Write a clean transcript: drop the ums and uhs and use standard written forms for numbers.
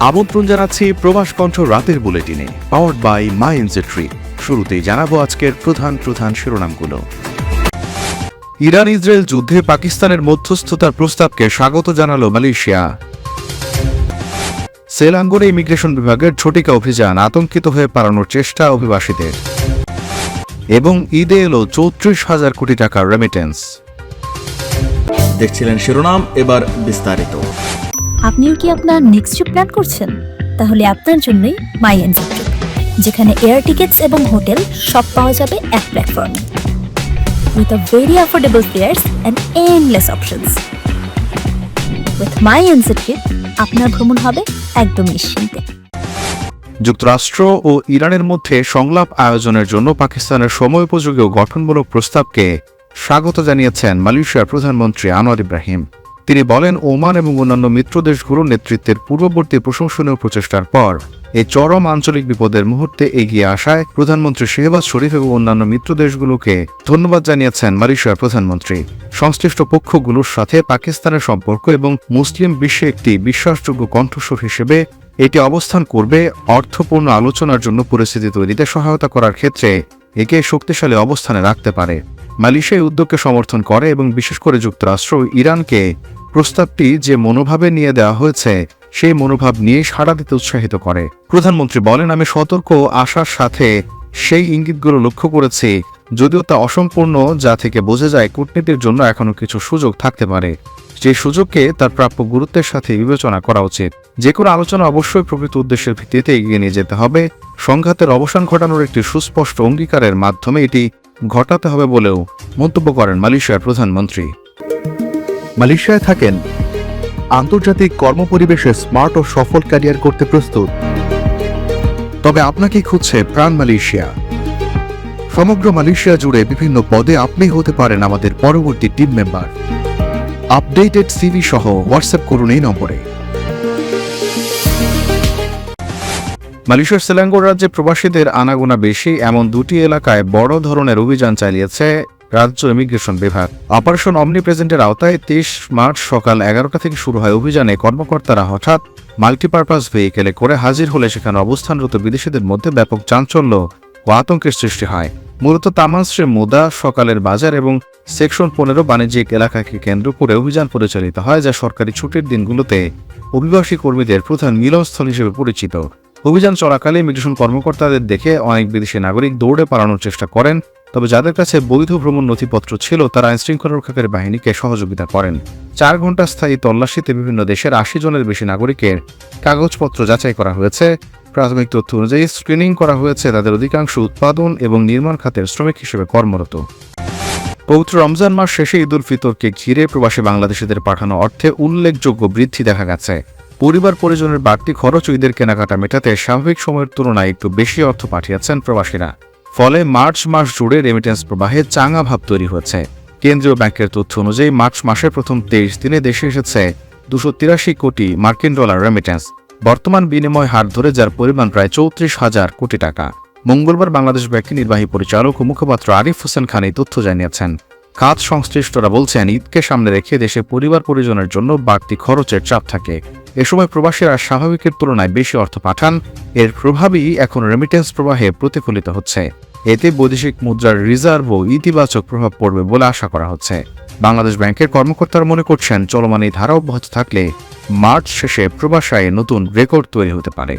আমন্ত্রণ জানাচ্ছি প্রবাস কণ্ঠ রাতের বুলেটিনে, পাওয়ার্ড বাই মাই এনজেট্রি। শুরুতেই জানাবো আজকের প্রধান শিরোনামগুলো। ইরান ইসরায়েল যুদ্ধে পাকিস্তানের মধ্যস্থতার প্রস্তাবকে স্বাগত জানালো মালয়েশিয়া। সেলাঙ্গোরে ইমিগ্রেশন বিভাগের ঝটিকা অভিযান, আতঙ্কিত হয়ে পালানোর চেষ্টা অভিবাসীদের। এবং ঈদে এলো 34,000 কোটি টাকার রেমিটেন্স। দেখছিলেন শিরোনাম, এবার বিস্তারিত। আপনিও কি আপনার নেক্সট ট্রিপ প্ল্যান করছেন? তাহলে আপনার জন্যই মাই এনজেট্রি, যেখানে এয়ার টিকেটস এবং হোটেল সব পাওয়া যাবে এক প্ল্যাটফর্মে, with a very affordable fares and endless options. With my এনজেট্রি আপনার ভ্রমণ হবে একদম নিশ্চিন্তে। যুক্তরাষ্ট্র ও ইরানের মধ্যে সংলাপ আয়োজনের জন্য পাকিস্তানের সময়োপযোগী ও গঠনমূলক প্রস্তাবকে স্বাগত জানিয়েছেন মালয়েশিয়ার প্রধানমন্ত্রী আনোয়ার ইব্রাহিম। তিনি বলেন, ওমান এবং অন্যান্য মিত্র দেশগুলোর নেতৃত্বের পূর্ববর্তী প্রশংসনীয় প্রচেষ্টার পর এই চরম আঞ্চলিক বিপদের মুহূর্তে এগিয়ে আসায় প্রধানমন্ত্রী শেহবাজ শরীফ এবং অন্যান্য মিত্র দেশগুলোকে ধন্যবাদ জানিয়েছেন মালয়েশিয়ার প্রধানমন্ত্রী। সংশ্লিষ্ট পক্ষগুলোর সাথে পাকিস্তানের সম্পর্ক এবং মুসলিম বিশ্বে একটি বিশ্বাসযোগ্য কণ্ঠস্বর হিসেবে এটি অবস্থান করবে, অর্থপূর্ণ আলোচনার জন্য পরিস্থিতি তৈরিতে সহায়তা করার ক্ষেত্রে একে শক্তিশালী অবস্থানে রাখতে পারে। মালয়েশিয়া উদ্যোগকে সমর্থন করে এবং বিশেষ করে যুক্তরাষ্ট্র ও ইরানকে প্রস্তাবটি যে মনোভাবে নিয়ে দেওয়া হয়েছে সেই মনোভাব নিয়ে সাড়া দিতে উৎসাহিত করে। প্রধানমন্ত্রী বলেন, আমি সতর্ক আশার সাথে সেই ইঙ্গিতগুলো লক্ষ্য করেছি, যদিও তা অসম্পূর্ণ, যা থেকে বোঝা যায় কূটনীতির জন্য এখনো কিছু সুযোগ থাকতে পারে। যে সুযোগকে তার প্রাপ্য গুরুত্বের সাথে বিবেচনা করা উচিত। যে কোনো আলোচনা অবশ্যই প্রকৃত উদ্দেশ্যের ভিত্তিতে এগিয়ে নিয়ে যেতে হবে। সংঘাতের অবসান ঘটানোর একটি সুস্পষ্ট অঙ্গীকারের মাধ্যমে এটি ঘটাতে হবে বলেও মন্তব্য করেন মালয়েশিয়ার প্রধানমন্ত্রী। মালয়েশিয়ায় থাকেন, আন্তর্জাতিক কর্মপরিবেশে স্মার্ট ও সফল ক্যারিয়ার করতে প্রস্তুত, তবে আপনাকে খুঁজছে প্রাণ মালয়েশিয়া। সমগ্র মালয়েশিয়া জুড়ে বিভিন্ন পদে আপনি হতে পারেন আমাদের পরবর্তী টিম মেম্বার। আপডেটেড সিভি সহ হোয়াটসঅ্যাপ করুন এই নম্বরে। মালয়েশিয়ার সেলাঙ্গোর রাজ্যে প্রবাসীদের আনাগোনা বেশি এমন দুটি এলাকায় বড় ধরনের অভিযান চালিয়েছে রাজ্য ইমিগ্রেশন বিভাগ। অপারেশন অমনি প্রেজেন্টের আওতায় 23 মার্চ সকাল 11টা থেকে শুরু হয় অভিযানে। কর্মকর্তারা হঠাৎ মাল্টিপারপাস ভেহিকেলে করে হাজির হলে সেখানে অবস্থানরত বিদেশিদের মধ্যে ব্যাপক চাঞ্চল্য ও আতঙ্কের সৃষ্টি হয়। মূলত তামানশ্রে মুদা, সকালের বাজার এবং সেকশন 15 বাণিজ্যিক এলাকাকে কেন্দ্র করে অভিযান পরিচালিত হয়, যা সরকারি ছুটির দিনগুলোতে অভিবাসী কর্মীদের প্রধান মিলনস্থল হিসেবে পরিচিত। অভিযান চলাকালে ইমিগ্রেশন কর্মকর্তাদের দেখে অনেক বিদেশি নাগরিক দৌড়ে পালানোর চেষ্টা করেন, তবে যাদের কাছে বৈধ ভ্রমণ নথিপত্র ছিল তারা আইনশৃঙ্খলা রক্ষাকারী বাহিনীকে সহযোগিতা করেন। 4 ঘণ্টা স্থায়ী তল্লাশিতে বিভিন্ন দেশের 80 জনের বেশি নাগরিকের কাগজপত্র যাচাই করা হয়েছে। প্রাথমিক তথ্য অনুযায়ী স্ক্রিনিং করা হয়েছে, তাদের অধিকাংশ উৎপাদন এবং নির্মাণ খাতের শ্রমিক হিসেবে কর্মরত। পবিত্র রমজান মাস শেষে ঈদ উল ফিতরকে ঘিরে প্রবাসী বাংলাদেশিদের পাঠানো অর্থে উল্লেখযোগ্য বৃদ্ধি দেখা গেছে। পরিবার পরিজনের বাড়তি খরচ ও ঈদের কেনাকাটা মেটাতে স্বাভাবিক সময়ের তুলনায় একটু বেশি অর্থ পাঠিয়েছেন প্রবাসীরা। ফলে মার্চ মাস জুড়ে রেমিটেন্স প্রবাহে চাঙা ভাব তৈরি হয়েছে। কেন্দ্রীয় ব্যাংকের তথ্য অনুযায়ী মার্চ মাসের প্রথম 23 দিনে দেশে এসেছে 283 কোটি মার্কিন ডলার রেমিটেন্স, বর্তমান বিনিময় হার ধরে যার পরিমাণ প্রায় 34,000 কোটি টাকা। মঙ্গলবার বাংলাদেশ ব্যাংকের নির্বাহী পরিচালক ও মুখপাত্র আরিফ হোসেন খান এই তথ্য জানিয়েছেন। খাত সংশ্লিষ্টরা বলছেন, ঈদকে সামনে রেখে দেশে পরিবার পরিজনের জন্য বাড়তি খরচের চাপ থাকে। এ সময় প্রবাসীরা স্বাভাবিকের তুলনায় বেশি অর্থ পাঠান। এর প্রভাবই এখন রেমিটেন্স প্রবাহে প্রতিফলিত হচ্ছে। এতে বৈদেশিক মুদ্রার রিজার্ভও ইতিবাচক প্রভাব পড়বে বলে আশা করা হচ্ছে। বাংলাদেশ ব্যাংকের কর্মকর্তারা মনে করছেন, চলমান এই ধারা অব্যাহত থাকলে মার্চ শেষে প্রবাসায় নতুন রেকর্ড তৈরি হতে পারে।